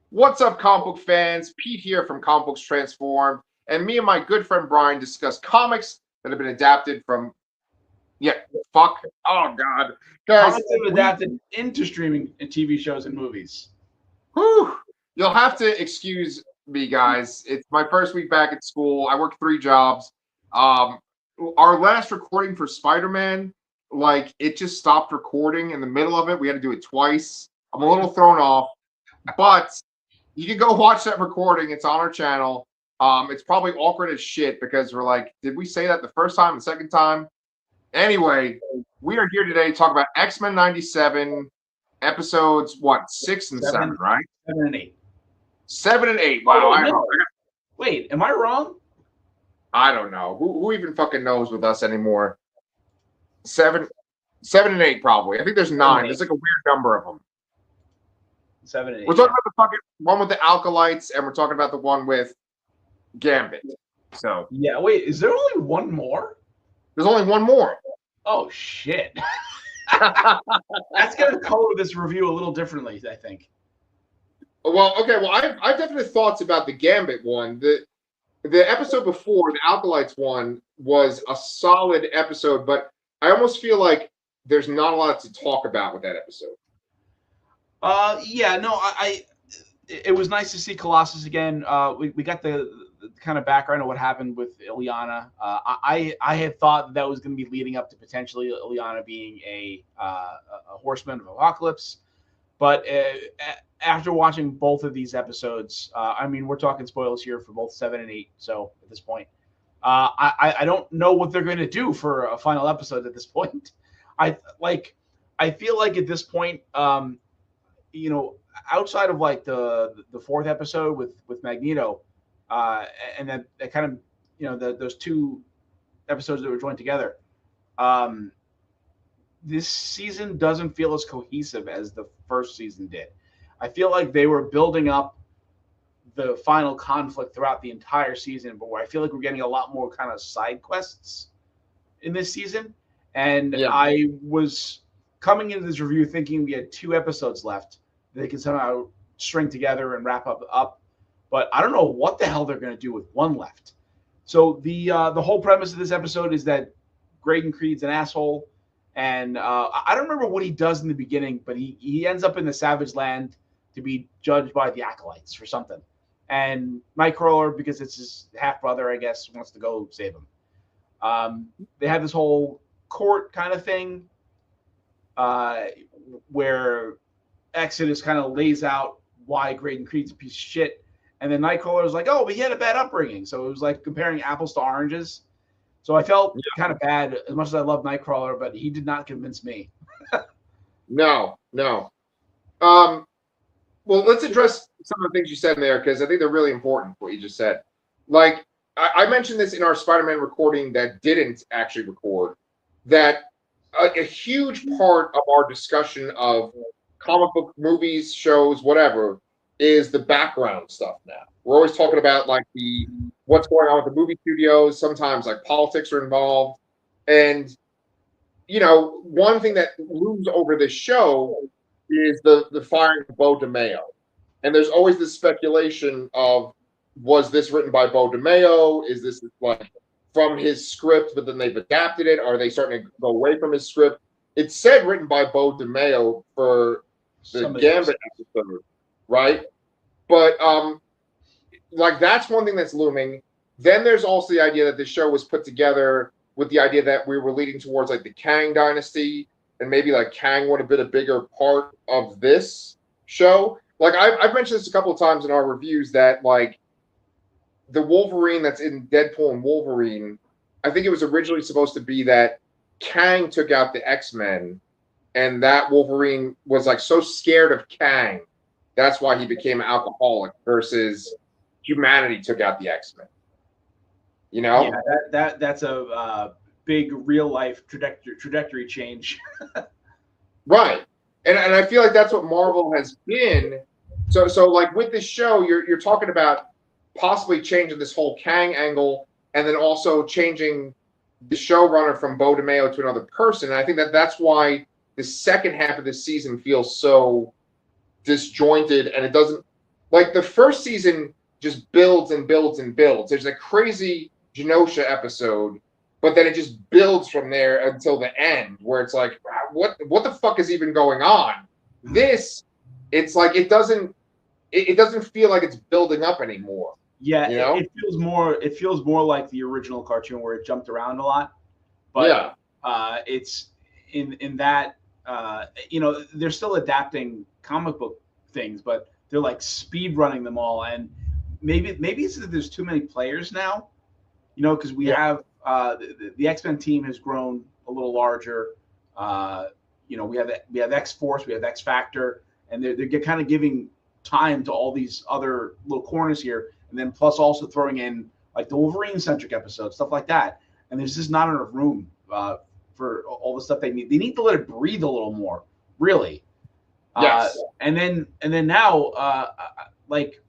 What's up, comic book fans? Pete here from Comic Books Transformed, and me and my good friend Brian discuss comics that have been adapted from. Yeah, fuck. Oh God, guys, Comics have we. adapted into streaming and TV shows and movies. Whew, you'll have to excuse me, guys. It's my first week back at school. I work 3 jobs. Um, our last recording for Spider-Man, like it just stopped recording in the middle of it. We had to do it twice. I'm a little thrown off. But you can go watch that recording. It's on our channel. It's probably awkward as shit because we're like, did we say that the first time, the second time? Anyway, we are here today to talk about X-Men 97 episodes, what, 6 and 7, Seven, right? 7 and 8. 7 and 8. Oh Wow, wait, no. Wait, am I wrong? I don't know. Who even fucking knows with us anymore? 7, 7 and 8 probably. I think there's 9. There's like a weird number of them. 7 and 8. We're talking about the fucking one with the Alkalites, and we're talking about the one with Gambit. So Yeah. Wait, is there only one more? there's only one more. Oh shit. That's gonna color this review a little differently, I think. Well, okay. Well, I've definite thoughts about the Gambit one. The episode before the Alkalites one was a solid episode, but I almost feel like there's not a lot to talk about with that episode. Yeah, no, it was nice to see Colossus again. We got the kind of background of what happened with Ileana. I had thought that was going to be leading up to potentially Ileana being a horseman of Apocalypse, but after watching both of these episodes, I mean, we're talking spoilers here for both 7 and 8. So at this point, I don't know what they're going to do for a final episode at this point. I like I feel like at this point, you know, outside of like the fourth episode with Magneto, uh, and that kind of those two episodes that were joined together, um, this season doesn't feel as cohesive as the first season did. I feel like they were building up the final conflict throughout the entire season, but where I feel like we're getting a lot more kind of side quests in this season. And Yeah. I was coming into this review thinking we had 2 episodes left that they can somehow string together and wrap up. But I don't know what the hell they're going to do with one left. So the whole premise of this episode is that Graydon Creed's an asshole, and I don't remember what he does in the beginning, but he ends up in the Savage Land to be judged by the Acolytes for something. And Nightcrawler, because it's his half brother, I guess, wants to go save him. They have this whole court kind of thing uh, where Exodus kind of lays out why Graydon Creed's a piece of shit. And then Nightcrawler was like, oh, but he had a bad upbringing. So it was like comparing apples to oranges. So I felt kind of bad as much as I love Nightcrawler, but he did not convince me. No, no. Um, well, let's address some of the things you said in there because I think they're really important. What you just said, like I mentioned this in our Spider-Man recording that didn't actually record. That a huge part of our discussion of comic book movies, shows, whatever, is the background stuff. Now we're always talking about like the what's going on with the movie studios. Sometimes like politics are involved, and one thing that looms over this show is the firing of Bo DeMeo. And there's always this speculation of was this written by Bo DeMeo? Is this like from his script, but then they've adapted it? Are they starting to go away from his script? It said written by Bo DeMeo for the Gambit episode, right? But like that's one thing that's looming. Then there's also the idea that the show was put together with the idea that we were leading towards like the Kang dynasty, and maybe like Kang would have been a bigger part of this show. Like I've mentioned this a couple of times in our reviews that like the Wolverine that's in Deadpool and Wolverine, I think it was originally supposed to be that Kang took out the X-Men, and that Wolverine was like so scared of Kang, that's why he became an alcoholic versus humanity took out the X-Men. Yeah, that's a big real life trajectory change. Right. And I feel like that's what Marvel has been. So like with this show, you're talking about possibly changing this whole Kang angle and then also changing the showrunner from Bo DeMeo to another person. And I think that's why the second half of this season feels so disjointed and it doesn't like the first season just builds and builds and builds. There's a crazy Genosha episode, but then it just builds from there until the end, where it's like, what the fuck is even going on? This, it's like it doesn't feel like it's building up anymore. Yeah, you know? it feels more like the original cartoon where it jumped around a lot. But Yeah. it's in that they're still adapting comic book things, but they're like speed running them all, and maybe it's that there's too many players now, because we have the X-Men team has grown a little larger. We have X-Force, we have X-Factor, and they're kind of giving time to all these other little corners here, and then plus also throwing in like the Wolverine centric episodes, stuff like that. And there's just not enough room for all the stuff they need. They need to let it breathe a little more, really. Yes. And then now, like,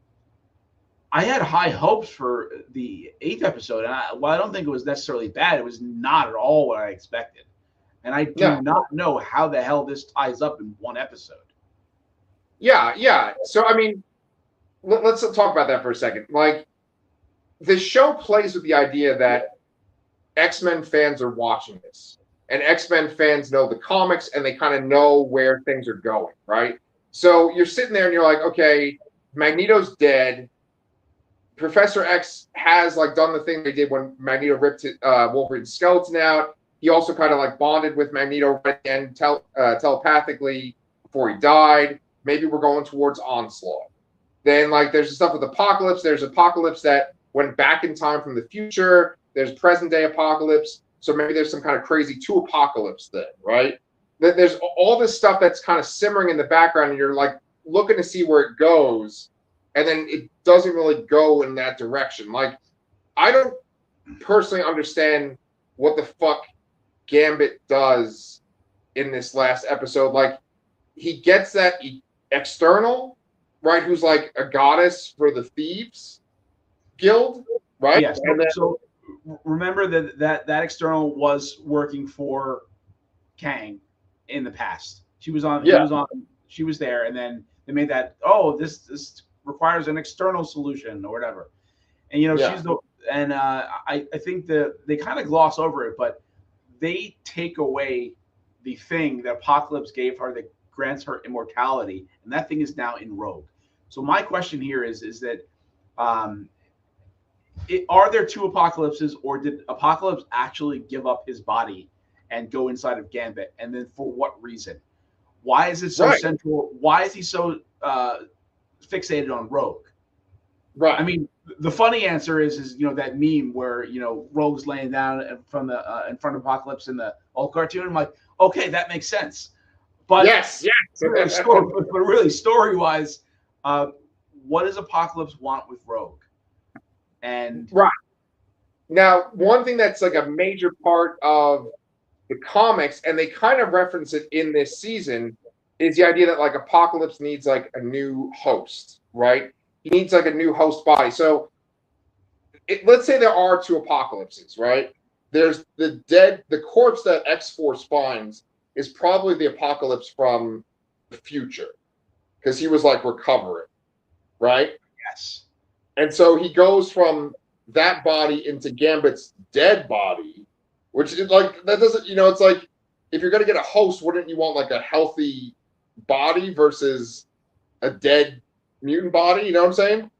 I had high hopes for the 8th episode, and while I don't think it was necessarily bad, it was not at all what I expected. And I do not know how the hell this ties up in one episode. Yeah. So, I mean, let's talk about that for a second. Like, the show plays with the idea that X-Men fans are watching this, and X-Men fans know the comics, and they kind of know where things are going, right? So you're sitting there and you're like, okay, Magneto's dead. Professor X has like done the thing they did when Magneto ripped Wolverine's skeleton out. He also kind of like bonded with Magneto right at the end telepathically before he died. Maybe we're going towards Onslaught. Then like there's the stuff with Apocalypse. There's Apocalypse that went back in time from the future. There's present day Apocalypse. So maybe there's some kind of crazy 2 Apocalypse thing, right? There's all this stuff that's kind of simmering in the background, and you're like looking to see where it goes, and then it doesn't really go in that direction. Like, I don't personally understand what the fuck Gambit does in this last episode. Like, he gets that external, right, who's like a goddess for the Thieves Guild, right? Yes. So remember that external was working for Kang in the past. She was on. She was there, and then they made that. Oh, this requires an external solution or whatever. And she's the. And I think that they kind of gloss over it, but they take away the thing that Apocalypse gave her that grants her immortality, and that thing is now in Rogue. So my question here is that. Are there 2 Apocalypses, or did Apocalypse actually give up his body and go inside of Gambit? And then for what reason? Why is it so central? Why is he so fixated on Rogue? Right. I mean, the funny answer is that meme where Rogue's laying down in front of Apocalypse in the old cartoon. I'm like, okay, that makes sense. But yes. but really, story-wise, what does Apocalypse want with Rogue? And right now, one thing that's like a major part of the comics, and they kind of reference it in this season, is the idea that like Apocalypse needs like a new host, right? He needs like a new host body. So let's say there are 2 Apocalypses, right? There's the corpse that X-Force finds is probably the Apocalypse from the future, because he was like recovering, right? Yes. And so he goes from that body into Gambit's dead body, which is like, that doesn't, it's like, if you're going to get a host, wouldn't you want like a healthy body versus a dead mutant body? You know what I'm saying?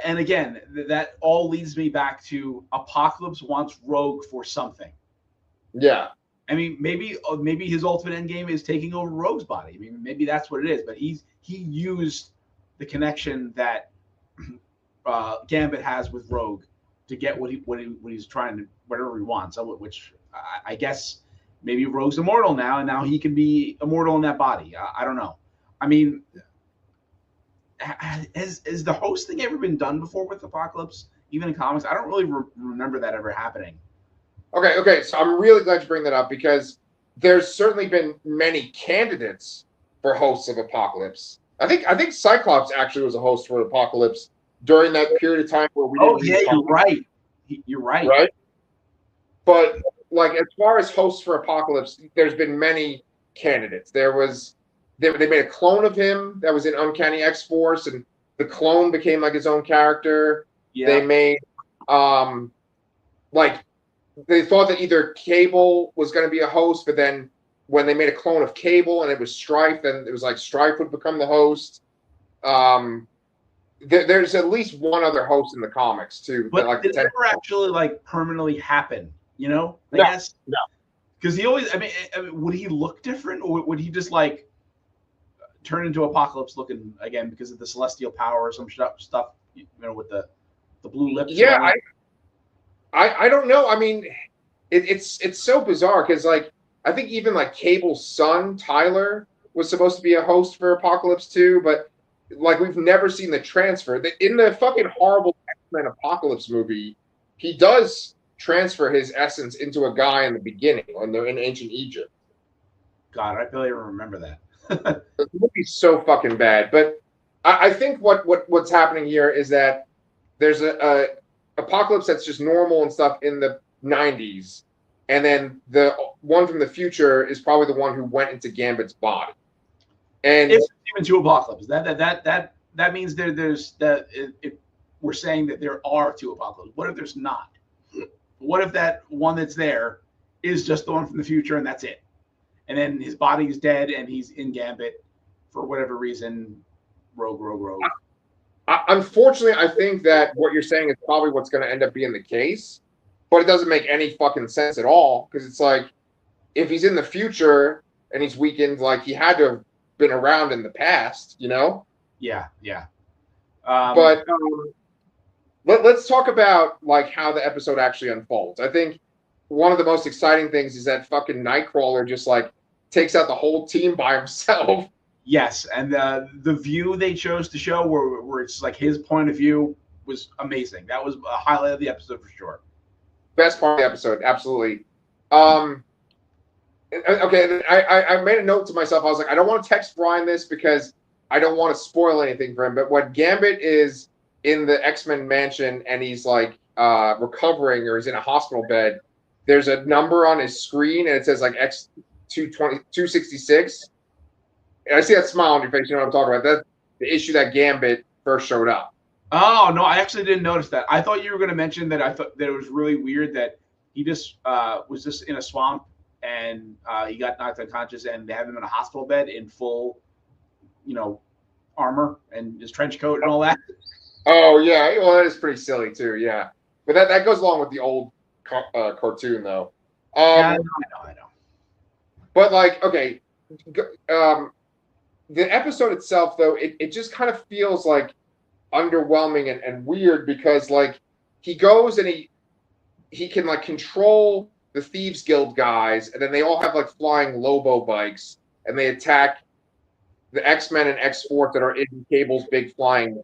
And again, that all leads me back to Apocalypse wants Rogue for something. Yeah. I mean, maybe his ultimate end game is taking over Rogue's body. I mean, maybe that's what it is. But he used the connection that Gambit has with Rogue to get what he's trying to, whatever he wants. Which I guess maybe Rogue's immortal now, and now he can be immortal in that body. I don't know. I mean, has the host thing ever been done before with Apocalypse, even in comics? I don't really remember that ever happening. Okay. So I'm really glad you bring that up, because there's certainly been many candidates for hosts of Apocalypse. I think Cyclops actually was a host for Apocalypse during that period of time where we didn't. Oh yeah, you're right. You're right. Right. But like, as far as hosts for Apocalypse, there's been many candidates. They made a clone of him that was in Uncanny X-Force, and the clone became like his own character. Yeah. They made like they thought that either Cable was going to be a host, but then when they made a clone of Cable and it was Strife, then it was like Strife would become the host. There's at least one other host in the comics too. But like did it ever actually like permanently happen? You know, I No, guess no. Because he always, I mean, would he look different, or would he just like turn into Apocalypse looking again because of the celestial power or some stuff? You know, with the blue lips. Yeah, I don't know. I mean, it's so bizarre because like I think even like Cable's son Tyler was supposed to be a host for Apocalypse 2, but like we've never seen the transfer. In the fucking horrible X-Men Apocalypse movie, he does transfer his essence into a guy in the beginning in ancient Egypt. God, I barely remember that. The movie's so fucking bad. But I think what's happening here is that there's a Apocalypse that's just normal and stuff in the 90s, and then the one from the future is probably the one who went into Gambit's body. And if even two Apocalypse, that means there's that. If we're saying that there are two Apocalypse, what if there's not? What if that one that's there is just the one from the future and that's it? And then his body is dead and he's in Gambit for whatever reason. Rogue. Unfortunately, I think that what you're saying is probably what's going to end up being the case, but it doesn't make any fucking sense at all because it's like if he's in the future and he's weakened, like he had to have been around in the past, you know? Yeah. But let's talk about like how the episode actually unfolds. I think one of the most exciting things is that fucking Nightcrawler just like takes out the whole team by himself. Yes, and the view they chose to show where it's like his point of view was amazing. That was a highlight of the episode for sure. Best part of the episode, absolutely. Okay, I made a note to myself. I was like, I don't want to text Brian this because I don't want to spoil anything for him. But when Gambit is in the X-Men mansion and he's like recovering or he's in a hospital bed, there's a number on his screen and it says like X266. And I see that smile on your face. You know what I'm talking about? That's the issue that Gambit first showed up. Oh no, I actually didn't notice that. I thought you were going to mention that. I thought that it was really weird that he just was just in a swamp and he got knocked unconscious and they have him in a hospital bed in full, armor and his trench coat and all that. Oh yeah, well that is pretty silly too. Yeah, but that goes along with the old cartoon though. Yeah, I know. But like, okay, the episode itself though, it just kind of feels like underwhelming and weird because like he goes and he can like control the Thieves Guild guys, and then they all have like flying Lobo bikes, and they attack the X-Men and X-Force that are in Cable's big flying,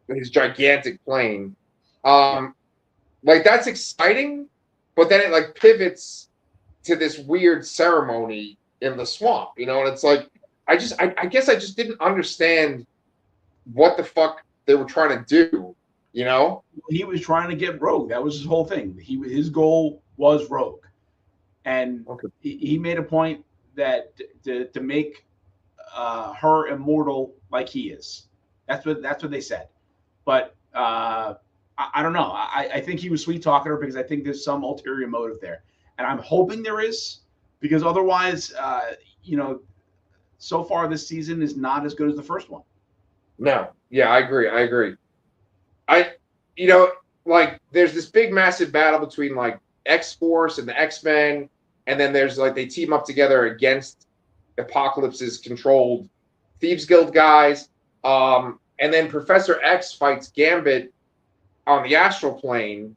his gigantic plane. Like that's exciting, but then it like pivots to this weird ceremony in the swamp, and it's like I guess I just didn't understand what the fuck they were trying to do, He was trying to get Rogue. That was his whole thing. His goal was Rogue. And okay. he made a point that to make her immortal like he is. That's what they said. But I don't know. I think he was sweet talking her because I think there's some ulterior motive there, and I'm hoping there is because otherwise, so far this season is not as good as the first one. No, yeah, I agree. Like there's this big massive battle between like X-Force and the X-Men, and then there's like they team up together against Apocalypse's controlled Thieves Guild guys. And then Professor X fights Gambit on the astral plane.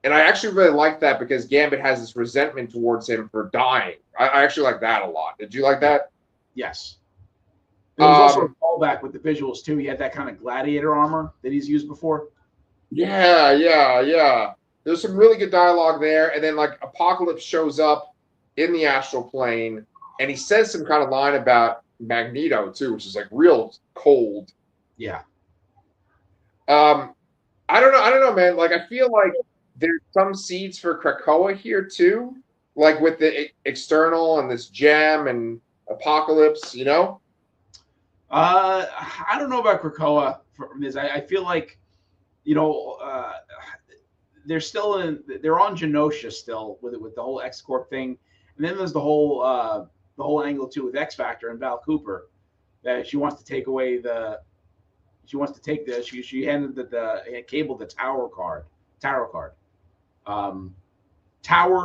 And I actually really like that because Gambit has this resentment towards him for dying. I actually like that a lot. Did you like that? Yes. There was also a callback with the visuals too. He had that kind of gladiator armor that he's used before. Yeah. There's some really good dialogue there. And then like Apocalypse shows up in the astral plane and he says some kind of line about Magneto too, which is like real cold. Yeah. I don't know, man. Like I feel like there's some seeds for Krakoa here too, like with the external and this gem and Apocalypse, I don't know about Krakoa from this. I feel like, you know, they're still they're on Genosha still with the whole X Corp thing, and then there's the whole angle too with X Factor and Val Cooper that she wants to take away she handed the Cable the tarot card, Tower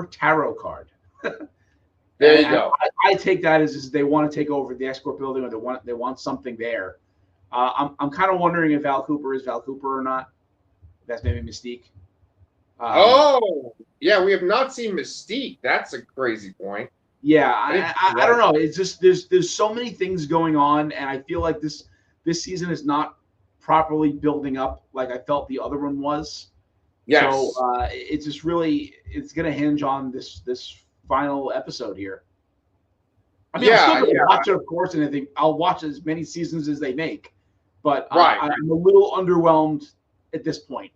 tarot card. There you go. I take that as they want to take over the X Corp building, or they want something there. I'm kind of wondering if Val Cooper is Val Cooper or not. That's maybe Mystique. Oh, yeah, we have not seen Mystique. That's a crazy point. Yeah, I don't know. It's just there's so many things going on, and I feel like this season is not properly building up like I felt the other one was. Yes. So it's just really it's going to hinge on this final episode here. I mean, I'm still going to watch it, of course, and I think I'll watch as many seasons as they make. But I'm a little underwhelmed at this point.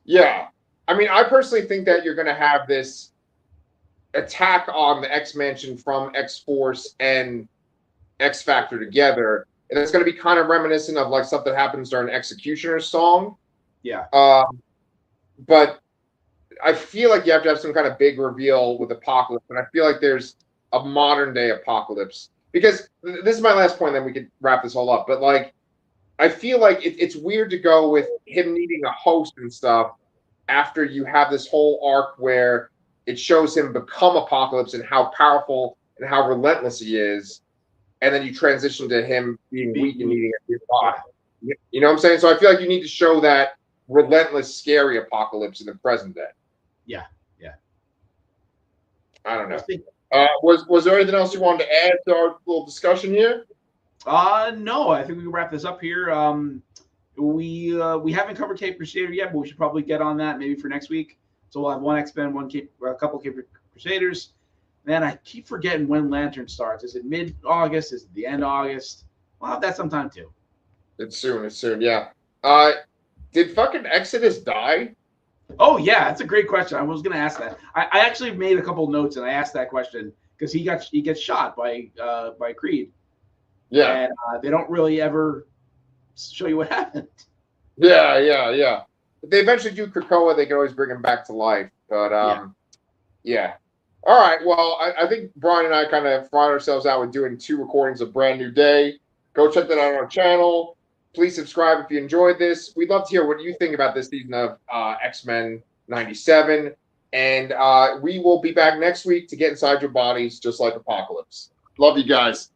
Yeah. I mean, I personally think that you're going to have this attack on the X Mansion from X Force and X Factor together. And it's going to be kind of reminiscent of like stuff that happens during Executioner's song. Yeah. But I feel like you have to have some kind of big reveal with Apocalypse. And I feel like there's a modern day Apocalypse. Because this is my last point, then we could wrap this all up. But like, I feel like it's weird to go with him needing a host and stuff after you have this whole arc where it shows him become Apocalypse and how powerful and how relentless he is. And then you transition to him being weak and needing a new body. You know what I'm saying? So I feel like you need to show that relentless, scary Apocalypse in the present day. Yeah. I don't know. Was there anything else you wanted to add to our little discussion here? No, I think we can wrap this up here. We haven't covered Cape Crusader yet, but we should probably get on that maybe for next week. So we'll have one X-Men, a couple Cape Crusaders. Man, I keep forgetting when Lantern starts. Is it mid-August? Is it the end of August? We'll have that sometime too. It's soon, yeah. Did fucking Exodus die? Oh yeah, that's a great question. I was gonna ask that. I actually made a couple notes and I asked that question because he gets shot by Creed. Yeah. And they don't really ever show you what happened. Yeah. If they eventually do Krakoa, they can always bring him back to life. But yeah. All right. Well, I think Brian and I kind of fried ourselves out with doing 2 recordings of Brand New Day. Go check that out on our channel. Please subscribe if you enjoyed this. We'd love to hear what you think about this season of X-Men 97. And we will be back next week to get inside your bodies just like Apocalypse. Love you guys.